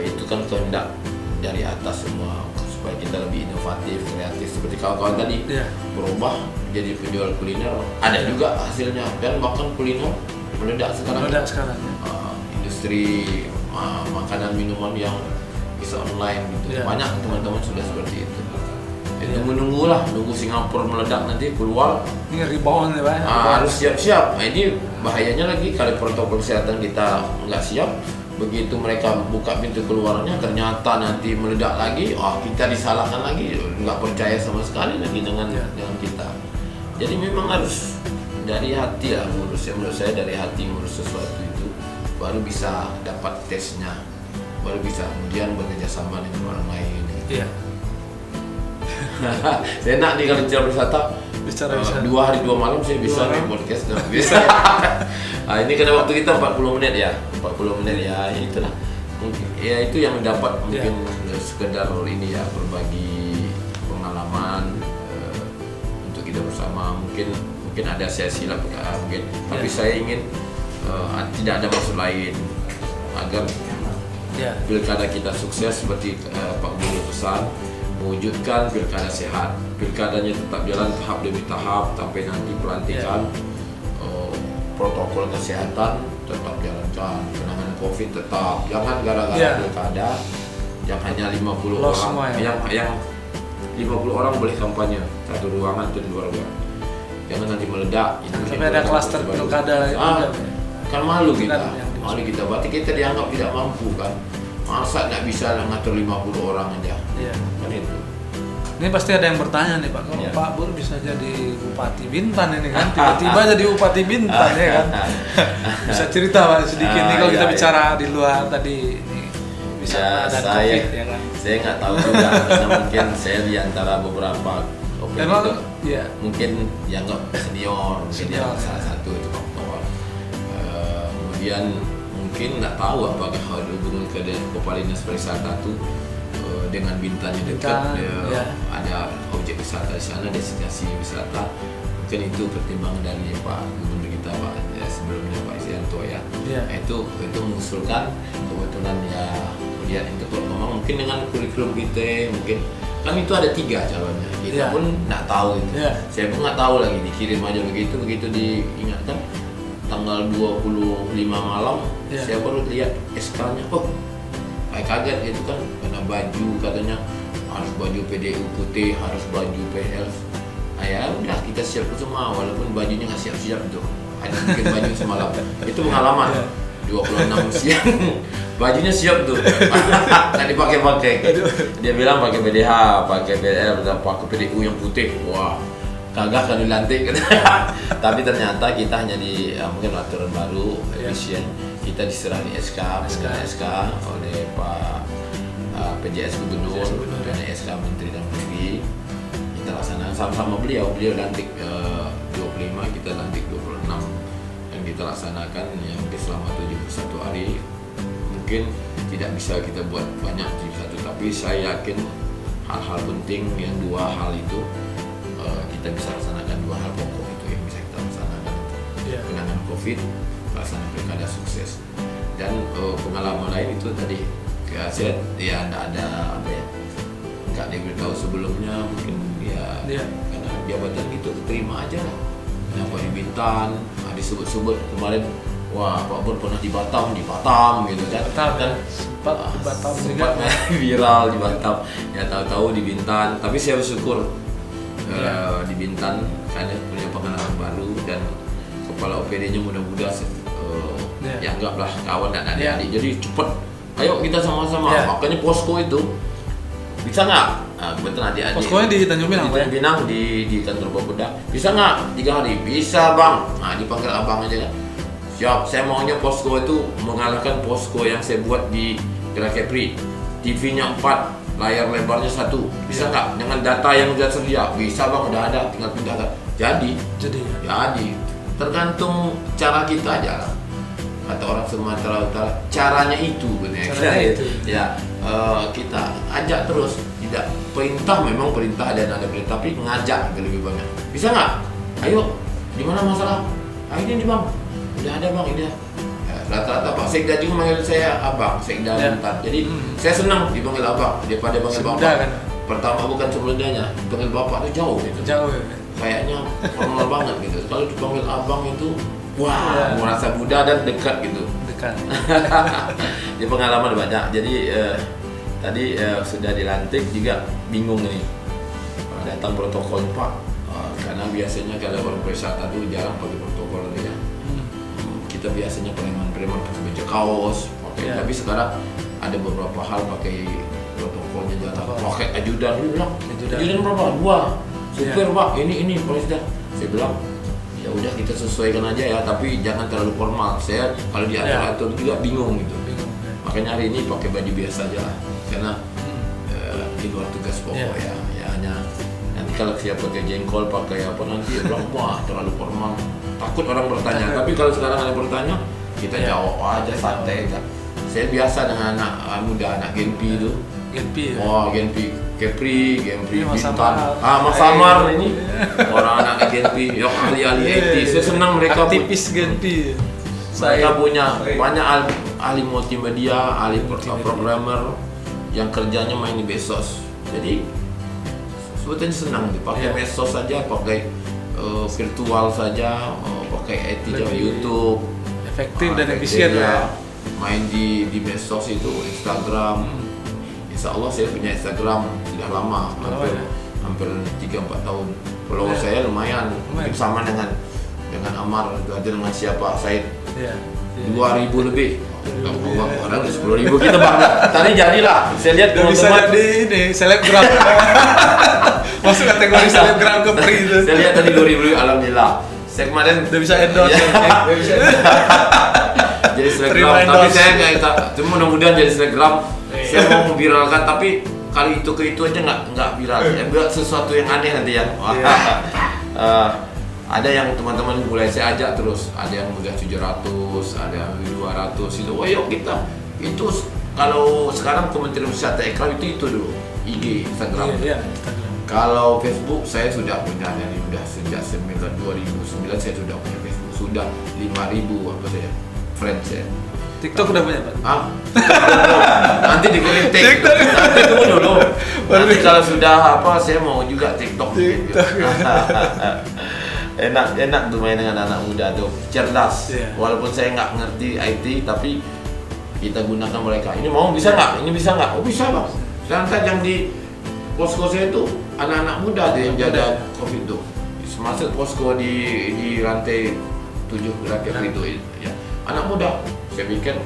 A: itu kan kehendak dari atas semua supaya kita lebih inovatif, kreatif seperti kawan-kawan tadi berubah jadi penjual kuliner, ada juga hasilnya dan bahkan kuliner meledak sekarang. Industri makanan minuman yang bisa online gitu, banyak teman-teman sudah seperti itu. Jadi nunggu Singapura meledak nanti keluar.
B: Ini rebound ya Pak.
A: Harus siap-siap. Nah, ini bahayanya lagi kalau protokol kesehatan kita nggak siap, begitu mereka buka pintu keluarnya ternyata nanti meledak lagi, kita disalahkan lagi, nggak percaya sama sekali lagi dengan kita. Jadi memang harus dari hati lah ngurusnya, menurut saya dari hati ngurus sesuatu itu baru bisa dapat tesnya, baru bisa kemudian bekerja sama dengan orang lain. Iya. Saya enak nih kalau bicara wisata. 2 hari 2 malam saya bisa main podcast dan bisa. Ini karena waktu kita 40 menit ya. 40 menit ya, itulah. Mungkin ya itu yang dapat mungkin sekedar ini ya, berbagi pengalaman untuk kita bersama. Mungkin ada sesi lah mungkin. Tapi saya ingin tidak ada maksud lain agar pilkada kita sukses seperti Pak Guru pesan, mewujudkan pilkada sehat, pilkadanya tetap jalan tahap demi tahap sampai nanti pelantikan, protokol kesehatan tetap jalankan, penanganan COVID tetap, jangan gara-gara pilkada yang hanya 50 orang, yang 50 orang boleh kampanye satu ruangan atau di luar ruangan, jangan nanti meledak.
B: Sampai ada klaster pilkada
A: kan malu kita, berarti kita dianggap tidak mampu kan. Masa nggak bisa ngatur 50 orang aja? Kan itu.
B: Ini pasti ada yang bertanya nih Pak, kalau Pak Bur bisa jadi Bupati Bintan ini kan, tiba-tiba jadi Bupati Bintan ya kan? Bisa cerita Pak sedikit nih kalau kita bicara di luar tadi ini bisa ada COVID ya kan?
A: Saya nggak tahu juga, karena mungkin saya di antara beberapa mungkin dianggap senior, salah satu itu faktor. Kemudian mungkin nggak tahu apakah ada hubungan ke Kepala Dinas Pariwisata itu dengan Bintannya dekat, ada objek wisata di sana, destinasi wisata. Mungkin itu pertimbangan dari Pak Gubernur kita Pak sebelumnya Pak Isianto itu mengusulkan kebetulan kemudian itu perkembangan mungkin dengan kurikulum kita mungkin kan itu ada 3 calonnya, kita pun nggak tahu itu. Saya pun nggak tahu lagi, dikirim aja begitu diingatkan tanggal 25 malam saya baru lihat SK-nya, kayak kaget gitu kan, karena baju katanya harus baju PDU putih, harus baju PL. Ya udah kita siap semua, walaupun bajunya nggak siap-siap tuh, hanya bikin baju semalam. Itu pengalaman. 26 siang bajunya siap tuh, nggak dipakai. Dia bilang pakai BDH, pakai PL, dan pakai PDU yang putih. Wah, kagak kan dilantik. Tapi ternyata kita hanya mungkin aturan baru efisien, kita diserah di SK oleh Pak PJS Gubernur dan SK Menteri Dalam Negeri. Kita laksanakan sama-sama beliau lantik 25, kita lantik 26, dan kita laksanakan yang selama 71 hari. Mungkin tidak bisa kita buat banyak di satu, tapi saya yakin hal-hal penting yang 2 hal itu kita bisa laksanakan, 2 hal pokok itu yang bisa kita laksanakan. Penanganan COVID, pelaksanaan pilkada sukses, dan pengalaman lain itu tadi saya ada apa ya, nggak diberitahu sebelumnya mungkin karena jabatan gitu terima aja lah. Kenapa di Bintan disebut-sebut kemarin, wah Pak Bur pernah di Batam gitu kan,
B: sempat Batam
A: sempat viral di Batam, ya tahu-tahu di Bintan. Tapi saya bersyukur di Bintan karena punya pengalaman baru, dan kepala OPD-nya mudah-mudahan ya anggaplah kawan dan adik-adik, jadi cepet, ayo kita sama-sama. Makanya posko itu bisa nggak? Kebetulan adik-adik
B: poskonya di Tanjung Pinang,
A: di kantor Bapeda, bisa nggak 3 hari? Bisa bang. Nah, dipanggil abang aja kan, siap. Saya maunya posko itu mengalahkan posko yang saya buat di Kera Kepri, TV-nya 4, layar lebarnya 1. Bisa nggak? Dengan data yang sudah sedia. Bisa bang, udah ada, tinggal pindahkan. Jadi tergantung cara kita aja lah. Kata orang Sumatera Utara, caranya itu benar. Kita ajak terus, tidak perintah, memang perintah ada perintah, tapi ngajak lebih banyak. Bisa nggak? Ayo, di mana masalah? Ini bang, udah ada bang, ini. Rata-rata Pak Sekda juga manggil saya abang, Sekda Bintan. Jadi saya senang dipanggil abang daripada panggil bapak.
B: Kan?
A: Pertama bukan sebelumnya, dipanggil bapak itu jauh gitu.
B: Jauh ya.
A: Kayaknya formal banget gitu. Kalau dipanggil abang itu, wah, merasa muda dan dekat gitu.
B: Dekat.
A: Di pengalaman banyak. Jadi tadi sudah dilantik juga bingung nih. Datang protokol Pak, karena biasanya kalau orang wisata itu jarang pakai protokol lagi ya. Kita biasanya preman-preman pakai baju kaos, tapi sekarang ada beberapa hal pakai protokolnya jangan pakai ajudan. Dia bilang, ajudan berapa? 2. Supir Pak, ini presiden. Saya bilang, ya udah kita sesuaikan aja ya, tapi jangan terlalu formal. Saya kalau diatur-atur juga bingung gitu. Makanya hari ini pakai baju biasa aja lah, karena di luar tugas pokok ya hanya nanti kalau siap pakai jengkol pakai apa nanti dia bilang wah terlalu formal, takut orang bertanya. Tapi kalau sekarang ada bertanya kita jawab aja santai kan. Saya biasa dengan anak muda, anak Genpi itu.
B: Genpi.
A: Wah, Genpi Kepri Bintan. Mas Samar ini orang anak Genpi yang ahli-ahli IT. Saya senang mereka
B: aktivis Genpi.
A: Mereka punya banyak ahli multimedia, ahli programmer yang kerjanya main di medsos. Jadi sebetulnya senang dipakai medsos saja, pakai virtual saja, pakai IT di YouTube.
B: Efektif dan efisien ya.
A: Main di medsos itu Instagram. Insya Allah saya punya Instagram sudah lama, hampir 3-4 tahun. Follower saya lumayan, sama dengan Amar, itu ada dengan siapa, Said. 2.000 lebih. Orang 10.000 kita bang. Tadi jadilah. Saya lihat
B: teman-teman bisa jadi ini selebgram. Masuk kategori selebgram Kepri itu.
A: Saya lihat tadi 2.000 alhamdulillah. Saya kemarin
B: udah bisa endorse.
A: Jadi selebgram, tapi saya nggak. Cuma mudah-mudahan jadi selebgram. Saya mau memviralkan, tapi kali itu aja nggak viral. Ya buat sesuatu yang aneh nanti ya. Ada yang teman-teman mulai saya ajak terus, ada yang udah 700, ada yang 200 itu. Oh yuk kita itu kalau sekarang Kementerian Wisata Ikram itu dulu IG, Instagram. Kalau Facebook saya sudah punya dari udah sejak 2009 saya sudah punya Facebook, sudah 5.000 apa saya friends saya.
B: TikTok udah punya Pak?
A: Nanti dikritik. Nanti tunggu dulu. Nanti kalau sudah saya mau juga TikTok. Enak tuh main dengan anak muda tuh, cerdas. Walaupun saya nggak ngerti IT, tapi kita gunakan mereka. Ini mau bisa nggak? Ini bisa nggak? Oh bisa bang. Sedangkan yang di posko saya itu anak-anak muda tuh yang jaga COVID tuh. Masuk posko di lantai 7 rakyat itu ya. Anak muda. Saya pikir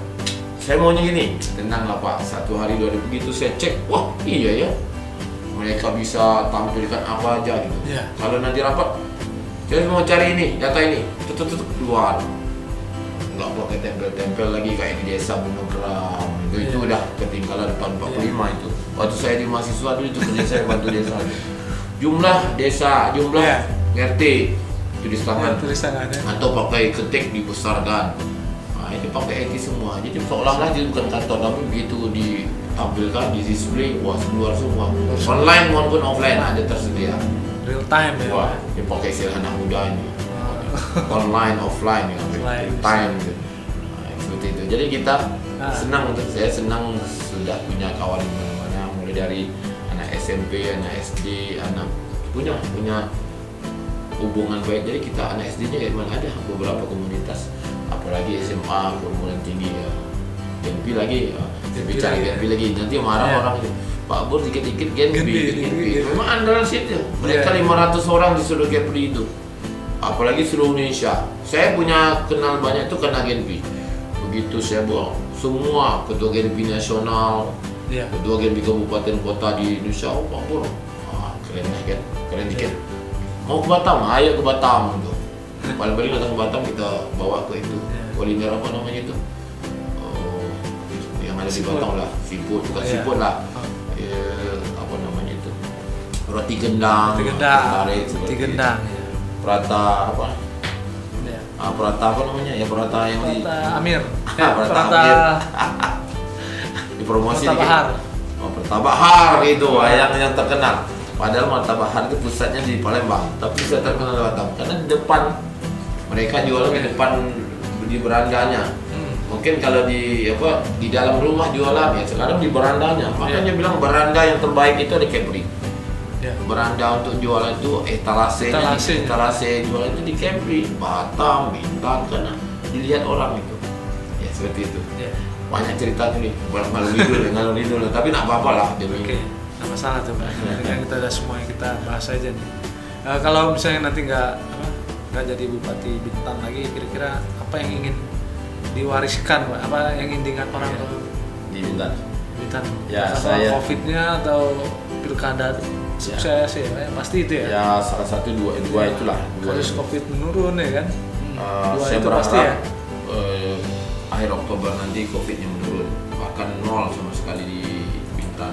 A: saya maunya gini, tenang lah Pak. 1 hari 2 hari begitu saya cek, wah iya ya. Mereka bisa tampilkan apa aja gitu. Kalau nanti rapat saya mau cari ini, data ini, tutup keluar. Nggak pakai tempel-tempel lagi kayak di desa Gunung Keram. Itu udah ketinggalan tahun 45 itu. Waktu saya di mahasiswa dulu itu kerja saya bantu desa. Jumlah desa, jumlah RT tulis tangan. Atau pakai ketik dibesarkan. Nah, ini pakai IT semua. Jadi seolah-olah jadi bukan kantor, tapi begitu ditampilkan, di display, wah keluar semua. Online maupun offline ada tersedia.
B: Real time ya.
A: Wah, dia pakai istilah anak muda ini. Online, offline ya, real time gitu. Nah, seperti itu. Jadi kita senang, saya senang sudah punya kawan di mana-mana, mulai dari anak SMP, anak SD, anak punya hubungan baik. Jadi kita anak SD-nya memang ada beberapa komunitas, apalagi SMA, perguruan tinggi ya. Genpi lagi, saya bicara Genpi lagi. Nanti marah orang itu. Pak Bur dikit-dikit Genpi. Memang andalan situ. Mereka 500 orang di seluruh Genpi itu. Apalagi seluruh Indonesia. Saya punya kenal banyak itu karena Genpi. Begitu saya bawa semua ketua Genpi nasional, ketua Genpi kabupaten kota di Indonesia. Oh Pak Bur, keren dikit. Mau ke Batam, ayo ke Batam gitu. Paling-paling datang ke Batam kita bawa ke itu. Kuliner apa namanya itu? Yang ada di Batam lah, siput, bukan siput lah. Apa namanya itu? Roti gendang.
B: Roti gendang.
A: Prata apa? Prata apa namanya? Ya prata yang di
B: Amir.
A: Prata Amir. Dipromosi
B: Prata Bahar.
A: Prata Bahar itu yang terkenal. Padahal Prata Bahar itu pusatnya di Palembang, tapi bisa terkenal di Batam karena di depan mereka jual di depan di berandanya. Mungkin kalau di dalam rumah jualan ya, sekarang di berandanya. Makanya bilang beranda yang terbaik itu ada Capri. Beranda untuk jualan itu etalase jualan itu di Capri, Batam, Bintan, karena dilihat orang itu. Ya seperti itu. Banyak ceritanya nih, malu ngidul, tapi nak apa-apa lah demi.
B: Nggak masalah tuh, Pak. Kan kita ada semua yang kita bahas aja nih. Kalau misalnya nanti nggak jadi Bupati Bintan lagi, kira-kira apa yang ingin diwariskan, Pak? Apa yang ingin diingat orang
A: di Bintan?
B: Ya, saya COVID-nya atau pilkada sukses ya, pasti itu ya.
A: Ya salah satu dua itulah.
B: Harus COVID menurun ya kan?
A: Saya
B: itu pasti ya.
A: Akhir Oktober nanti COVID-nya menurun, bahkan nol sama sekali di Bintan.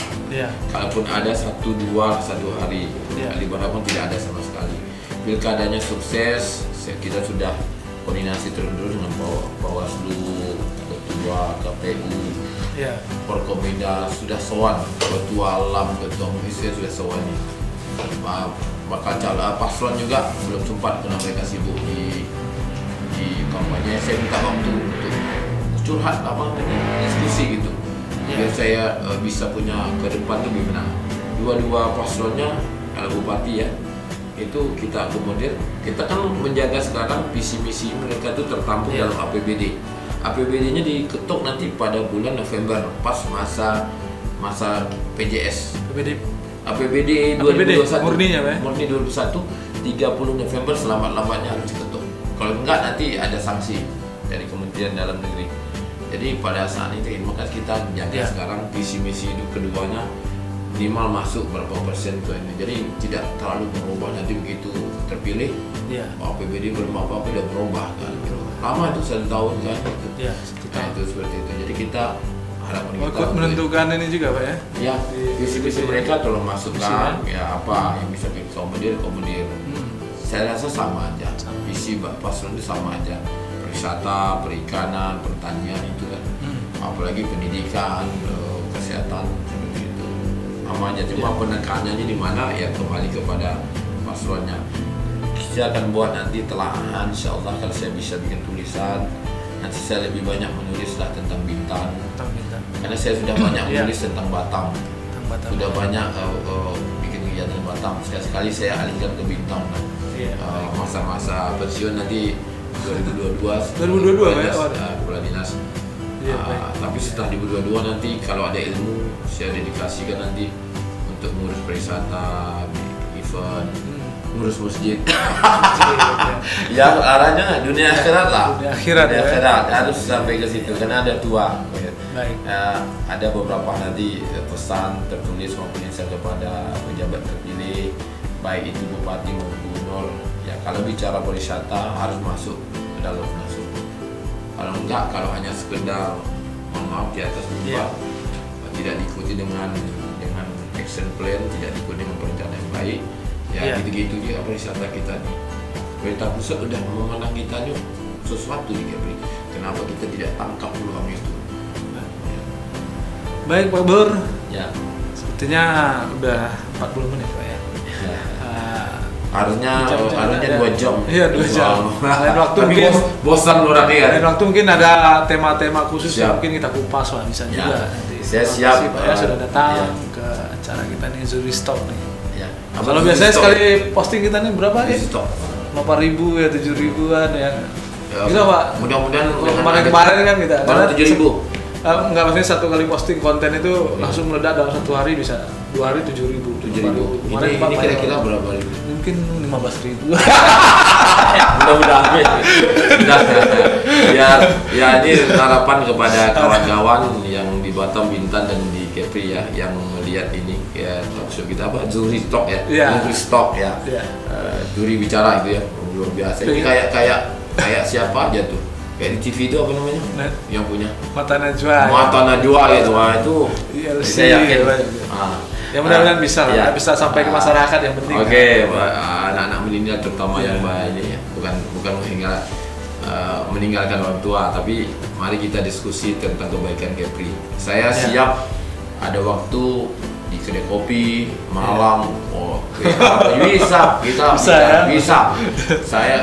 A: Kalaupun ada satu hari, kali berapa tidak ada sama sekali. Pilkadanya sukses, kita sudah koordinasi terus dengan Bawaslu, Ketua KPU, Forkominda sudah sowan, Ketua Alam, Ketua Komisi sudah sowan nih. Bakal calon paslon juga belum sempat karena mereka sibuk di kampanye. Saya minta waktu untuk curhat diskusi gitu. Biar saya bisa punya ke depan tuh gimana. Dua paslonnya kalau bupati ya, itu kita akomodir. Kita kan menjaga sekarang visi misi mereka itu tertampung dalam APBD. APBD-nya diketuk nanti pada bulan November pas masa PJS. APBD 2021 murni 2021 30 November selamat-lambatnya harus diketuk. Kalau enggak nanti ada sanksi dari Kementerian Dalam Negeri. Jadi pada saat itu maka kita jaga sekarang visi misi itu keduanya minimal masuk berapa persen ke ini. Jadi tidak terlalu berubah nanti begitu terpilih. APBD belum apa-apa udah berubah kan. Lama itu 1 tahun kan. Itu seperti itu. Jadi kita harapan kita
B: menentukan ini juga Pak ya.
A: Ya, visi-visi mereka tolong masukkan ya apa yang bisa kita komodir. Saya rasa sama aja. Visi paslon itu sama aja. Wisata, perikanan, pertanian itu kan, apalagi pendidikan, kesehatan seperti itu, sama aja. Cuma penekanannya di mana ya kembali kepada paslonnya. Saya akan buat nanti telahan, insya Allah kalau saya bisa bikin tulisan. Nanti saya lebih banyak menulislah tentang Bintan. Karena saya sudah banyak menulis tentang Batam. Sudah banyak bikin kegiatan Batam. Sekali saya alihkan ke Bintan. Masa-masa pensiun nanti 2022 ya, kepala dinas. Tapi setelah 2022 nanti kalau ada ilmu saya dedikasikan nanti untuk mengurus pariwisata, event, ngurus masjid. Ya arahnya dunia akhirat lah. Dunia akhirat harus sampai ke situ karena ada tua. Ada beberapa nanti pesan tertulis maupun yang kepada pejabat terpilih, baik itu bupati maupun gubernur. Ya kalau bicara pariwisata harus masuk ke dalam masuk. Kalau enggak, kalau hanya sekedar mohon maaf di atas muka, tidak diikuti dengan action plan, tidak diikuti dengan perencanaan yang baik, gitu-gitu dia pariwisata kita nih. Pemerintah pusat udah memenang kita nih sesuatu di Capri. Kenapa kita tidak tangkap peluang itu?
B: Baik Pak Bur. Sepertinya udah 40 menit Pak ya.
A: Harusnya 2 jam.
B: Iya 2 jam. Lain waktu mungkin
A: bosan orang ya.
B: Lain waktu mungkin ada tema-tema khusus yang mungkin kita kupas lah bisa juga nanti.
A: Saya siap.
B: Pak ya sudah datang ke acara kita nih Zuri Stock nih. Kalau biasanya sekali posting kita nih berapa ya? 8.000 ya 7.000-an ya. Gila Pak.
A: Mudah-mudahan
B: kemarin kan kita.
A: Baru 7.000.
B: Enggak, maksudnya satu kali posting konten itu langsung meledak dalam 1 hari bisa 2 hari 7.000.
A: Ini kira-kira berapa ribu?
B: Mungkin 15.000.
A: Mudah-mudahan. Ya ini harapan kepada kawan-kawan yang di Batam, Bintan dan di Capri ya, yang melihat ini ya talkshow kita apa Zuri Stock ya, Zuri Stock ya, Zuri bicara itu ya luar biasa. Ini kayak siapa aja tuh? Kayak di TV itu apa namanya? Yang punya
B: Mata Najwa
A: gitu. Wah itu saya yakin.
B: Ya mudah-mudahan bisa lah, bisa sampai ke masyarakat yang penting.
A: Oke, anak-anak milenial terutama yang banyak ya, bukan meninggalkan orang tua, tapi mari kita diskusi tentang kebaikan Capri. Saya siap ada waktu di kedai kopi malam, bisa.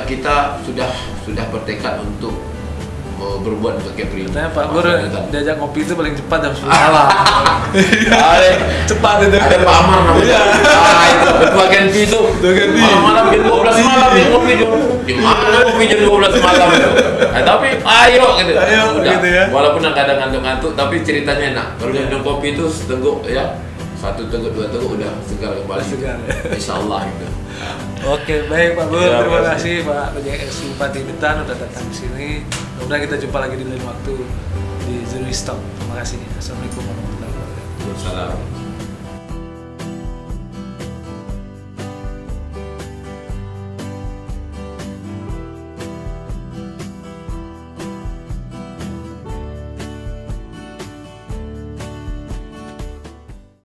A: Kita sudah bertekad untuk berbuat untuk Kepri.
B: Katanya Pak Bur diajak ngopi itu paling cepat jam 10 malam. Cepat itu.
A: Ada Pak Amar namanya. Itu ketua Genpi itu. Malam-malam jam 12 malam dia ngopi dia. Gimana ngopi jam 12 malam itu? Tapi ayo gitu.
B: Ayo gitu ya.
A: Walaupun kadang ngantuk-ngantuk tapi ceritanya enak. Baru minum kopi itu seteguk ya. 1 teguk 2 teguk udah segar kembali.
B: Segar.
A: Insyaallah gitu.
B: Oke, baik Pak Bur,
A: Ya,
B: terima
A: makasih.
B: kasih Pak PJS Bupati Bintan udah datang ke sini. Mudah-mudahan kita jumpa lagi di lain waktu di Zero Stop. Terima kasih. Assalamualaikum warahmatullahi wabarakatuh.
A: Waalaikumsalam.